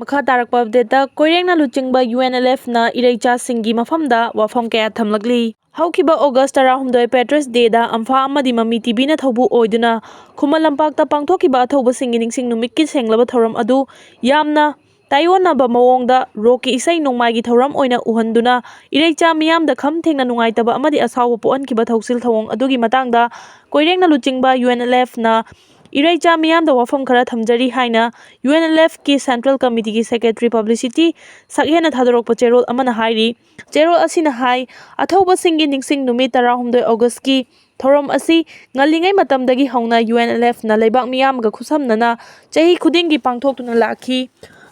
Makha tarakpa update Koireng na Luchingba Unlf na Ereichasingi Mafamda Wafam kaya Thamlakli Haukiba August 12 Patriots Day da amfa amadi mami TV na thobu oiduna Khumal lampakta pangthokiba athoba singiningsing numikki senglaba thoram adu yamna tayonaba mawongda roki isai nongmaigi thoram oina uhanduna Ereicha miyamda kham thengna nungaitaba amadi asawa poankiba thausil thawong adugi matangda Koireng na Luchingba Unlf na Ereicha miyamda wafam khara thamjari haina UNLF ki Central Committee ki Secretary Publicity sakhena thadorokpa cherol amana hairi cherol asina hai athoba singi ningsing numit 12 August ki thorom asi ngalingai matamdagi hauna UNLF na leibak miyamga khusamnana chahi khudingi pangthoktuna lakhi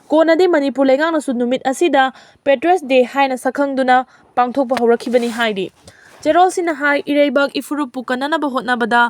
konadi manipur lengang na su numit asida Patriots Day haina sakhangduna pangthokpa horakhibani hairi cherol sina hai ireibak ifurupu kanana ba hotnabada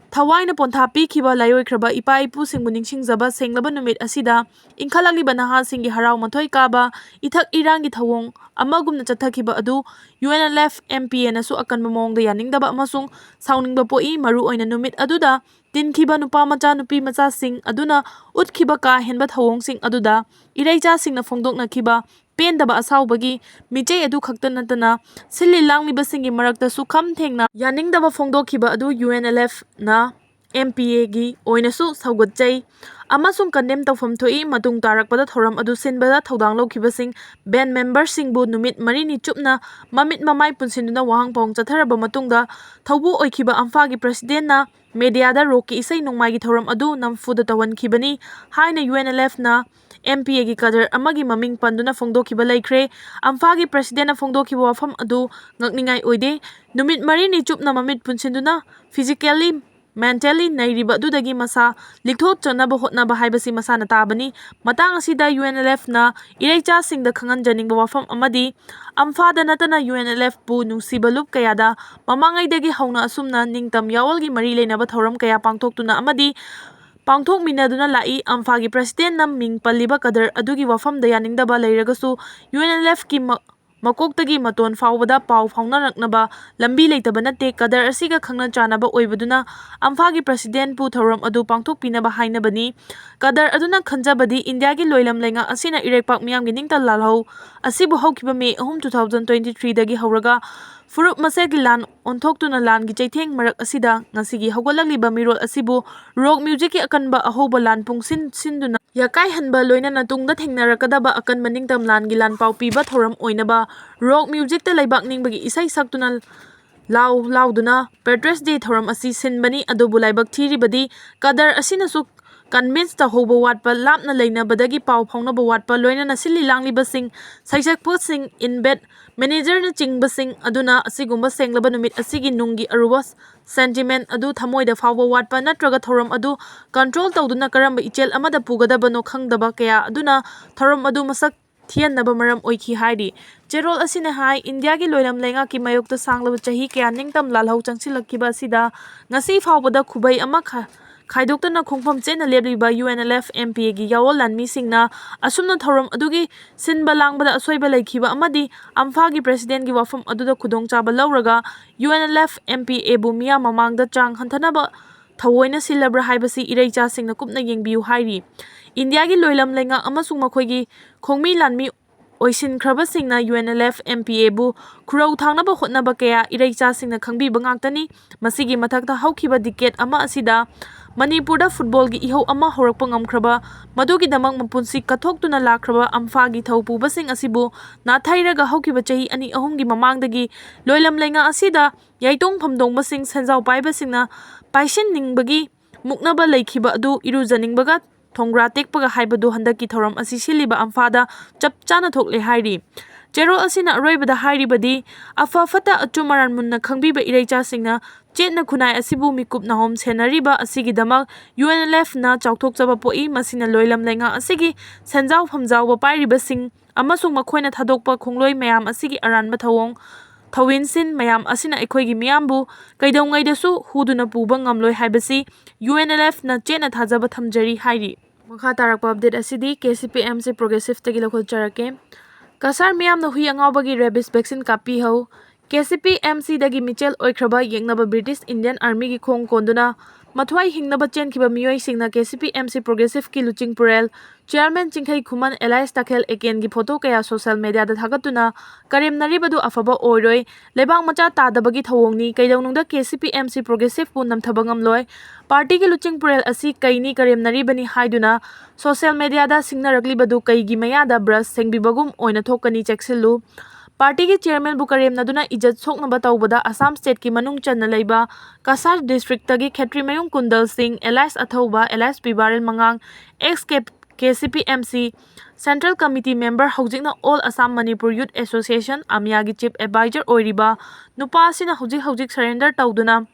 Thawaina ponthapi kiba layoikraba ipa ipu singbu ningsingjaba senglaba numit asida inkhalakliba naha singi harau mathoi kaba ithak irangi thawong amagumna chathakiba adu UNLF MPA nasu akanba mawongda yaningdaba amasung sauningba poi maru oina numit aduda tinkhiba nupa macha nupi macha sing aduna utkhiba ka henba thawong sing aduda Ereicha singna phongdokna khiba pendaba asaubagi michei adu khakta natana silli langmiba singi marakta su kham thengna yaningdaba phongdokhiba adu UNLF na MPA gi oinasu saugatchai amasung condemn tawfam thoi matung tarakpada thoram adu sinbada thodang lokibasing band members singbu numit marini chupna mamit mamai punsinduna wahang pawng chatharaba matungda thaubu oikhiba amphagi president na media da roki isai nongmai gi thoram adu namfuda tawan khibani haina UNLF na MPA gi kadar amagi maming panduna phongdokhiba laikre amphagi president na phongdokhiba wafam adu ngakningai oide numit marini chupna mamit punsinduna physically mentally nairiba dudagi masa likthok chanaba hotnaba haibasi masana tabani matang asida UNLF na Ereicha singda khangan janingba wafam amadi amfada natana UNLF pu nungsiba lup kayada mamangaidagi hauna asumna ningtam yawalgi mari leinaba thoram kaya pangthoktuna amadi pangthok minaduna lai amphagi president nam ming palliba kadar adugi wafam da yaningdaba leiragasu UNLF ki makoktagi maton faubada pau faunarакnaba lambi leitaba natte kadar asiga khangna chanaba oibaduna amphagi president pu thoram adu pangthok pinaba hainabani kadar aduna khanjabadi India gi loilam lenga asina irekpak miyamgi ningtal lalhau asibu haukiba May 3 2023 dagi hauraga furup masegi lan onthokuna lan gi chaitheng marak asida ngasigi haugalakliba mirol asibu rock music ki akanba ahoba lan pungsin sinduna yakai hanba loina natungda thengnarakadaba akan maningtam lan gi lan pau piba thoram oinaba rock music ta laibak ningbagi isai saktuna lauduna Patriots Day thoram asi sinbani adubu laibak thiribadi kadar asina su convince ta hoba watpa lapna leina badagi pau phaunaba watpa loina na silli langli basing saisakpo sing in bed manager na chingba sing aduna asigumba senglaba numit asigi nungi arubas sentiment adu thamoida fawba watpa natraga thoram adu control tawduna karamba ichel amada pugadaba no khangdaba kaya aduna thoram adu masak thiannaba maram oikhi hairi cherol asina hai India gi loilam lenga ki mayokta sanglaba chahi kaya ningtam lalhau changsilakkiba sida ngasi fawbada khubai ama Khaidokta khongpham chena lebliba UNLF MPA gi yawol lanmi singna asumna thoram adugi sinba langbada asoiba laikhiba amadi amphagi president gi wafam aduda khudong chaba lauraga UNLF MPA bu miya mamangda chang hanthanaba thawoina silabra haibasi Ereicha singna kupna yengbiu hairi India gi loilam lenga amasung makhoigi khongmi lanmi oisin khraba singna UNLF MPA bu khurau thangnaba hotnaba kaya Ereicha singna khangbiba ngaktani masigi mathakta haukhiba decade ama asida Manipur da football gi iho ama horakpa ngamkhraba madugi damang mapunsi kathoktuna lakhraba amphagi thaupu basing asibu na thairaga haukiba chahi ani ahum gi mamangdagi loilam lenga asida yaitong phamdong basing senjau paiba singna paisin ningbagi muknaba laikhiba adu irujaningbaga thongra tekpaga haibadu handaki thoram asi siliba amphada chapchana thokle hairi Cherol asina aroibada hairibadi afa fata achumaran munna khangbiba Ereicha singna chetna khunai asibu mikup nahom senariba asigi damak UNLF na chauthokchaba poi masina loilam lenga asigi sanjau phamjau ba pairiba sing amasung makhoina thadokpa khongloi mayam asigi aranba thawong thawinsin mayam asina ekhoigi miyambu kaidongaida su huduna puba ngamloi haibasi UNLF na chetna thajaba thamjari hairi makha tarakpa update asidi KCP MC progressive tagi lokhol charake Kasar miyam na hui angawbagi rabies vaccine kapi ho KCP MC Michel Oikraba Yengnaba British Indian Army ki Khong Konduna Mathwai Hingnaba Chenkiba Miyoi Singna KCP MC Progressive ki Luching Purel Chairman Chingkhai Khuman Elias Takhel Eken gi photo kaya social media da thagatuna Karem Naribadu Afaba Oiroi Lebang Macha Tadabagi Thawongni Kaidawnungda KCP MC Progressive pu namthabangam loi Party ki Luching Purel asi kaini Karem Naribani haiduna social media da Singnaraklibadu kaigi mayada brush sengbibagum oina thokani cheksillu Party ki chairman Bukarem Naduna Ijat Soknaba Taubada Assam State ki Manung Channa Leiba Kasar District Tagi Khetri Mayung Kundal Singh Elias Athauba Elias Pibarel Mangang ex KCP MC Central Committee Member Hojikna All Assam Manipur Youth Association Amyagi Chief Advisor Oiriba Nupa Asina Hojik surrender Tauduna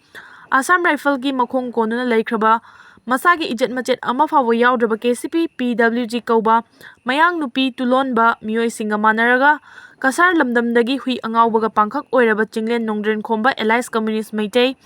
Assam Rifle ki Makhong Konuna Laikraba Masagi Ijat Machet Ama Fawa Yaudraba KCP PWG Kauba Mayang Nupi Tulonba Miyoi Singa Manaraga Kasar Lamdamdagi Hui Angaubaga Pangkhak Oiraba Chinglen Nongdren Khomba Allies Communist Maitei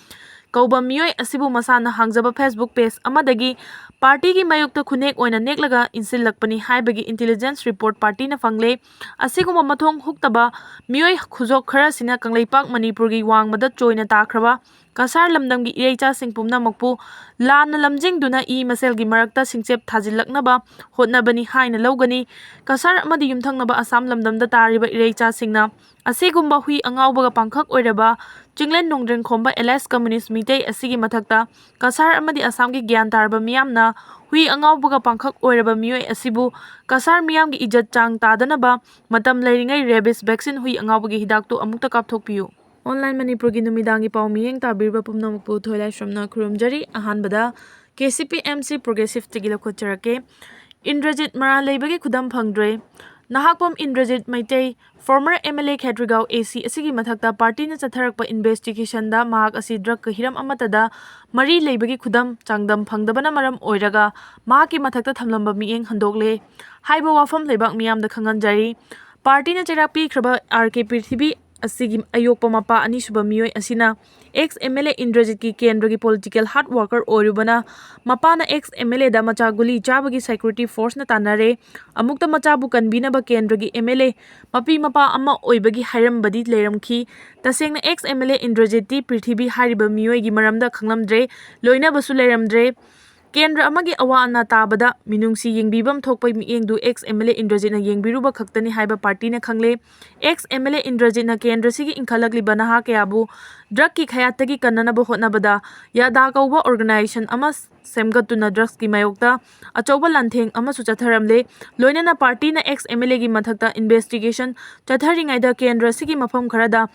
Kauba Miyoi Asibu Masana Hangjaba Facebook page Amadagi Party ki Mayukta Khunek Oina Neklaga Insilakpani Haibagi Intelligence Report Party na Fangle Asiguma Mathong Huktaba Miyoi Khuzok Khara Sina Kangleipak Manipur gi Wangmada Choina Takraba Kasar Lamdamgi Ereichasingi Pumna Makpu Lana Lamjing Duna I Maselgi Marakta Singchep Thajilaknaba Hotnabani Haina Logani Kasar Amadi Yumthangnaba Assam Lamdamda Tariba Ereichisingna Asigumba Hui Angaubaga Pangkhak Oiraba Chinglen Nongdren Khomba Allies Communist Mitei Asigi Mathakta Kasar Amadi Assamgi Gyan Tarba Miyamna Hui Angaubaga Pangkhak Oiraba Miyoi Asibu Kasar Miyamgi Ijat Chang Tadanaba Matam Leiringai Rabies Vaccine Hui Angaubagi Hidaktu Amukta Kapthokpiyu Online Manipur gi numidangi pau miyeng tabirba pumnamukpu thoilai shramna khurumjari ahanbada KCP MC Progressive tigila khotjarake Indrajit Mara leibagi khudam phangdre Nahakpam Indrajit Maitei former MLA Khetrigao AC asigi mathakta party na chatharakpa investigation da mahak asi drug ka hiram amatada mari leibagi khudam changdam phangdabana maram oiraga mahaki mathakta thamlamba miyeng handokle haiba wafam leibak miyam da khanganjari party na cherapi khraba RK Prithibi Asigi Ayokpa Mapa Anisuba Miyoi Asina ex MLA Indrajit ki Kendra ki political hard worker Orubana Mapana ex MLA da Macha Guli Chabagi security force na tanare Amukta Macha bu kanbina ba Kendra ki MLA Mapi Mapa Ama Oibagi Hiram Badi Leramki Tasengna ex MLA Indrajit ti Prithibi Hariba Miyoi gi maramda khanglamdre Loina basu leramdre Kendra amagi awa ana tabada minungsi yengbibam thokpai miyengdu ex MLA Indrajit na yengbiruba khaktani haiba party na khangle ex MLA Indrajit na Kendra sigi inkhalakli banaha kayabu drug ki khayatagi kannana bo hotnabada yada kauba organization ama semgatuna drugs ki mayokta achauba lantheng ama su chatharamle loinana party na ex MLA gi mathakta investigation chatharingai da Kendra sigi mafam kharada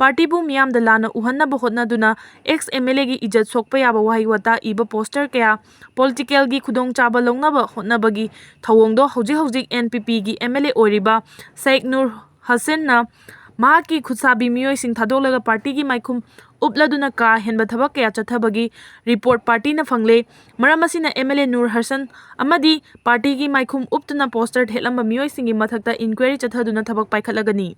party bu miyam da lana uhanna bo hotnaduna ex MLA gi ijat sokpa yaba wahi wata iba poster kaya political gi khudong chaba longnaba hotnabagi thawongdo hojik NPP gi MLA Oiriba Sheikh Nur Hassan na mahaki khutsabi miyoi sing thadolaga party gi maikhum upladuna ka henba thabak kaya chathabagi report party na fangle maramasina MLA Nur Hassan amadi party gi maikhum uptuna poster thelamba miyoi singi mathakta inquiry chathaduna thabak paikhalagani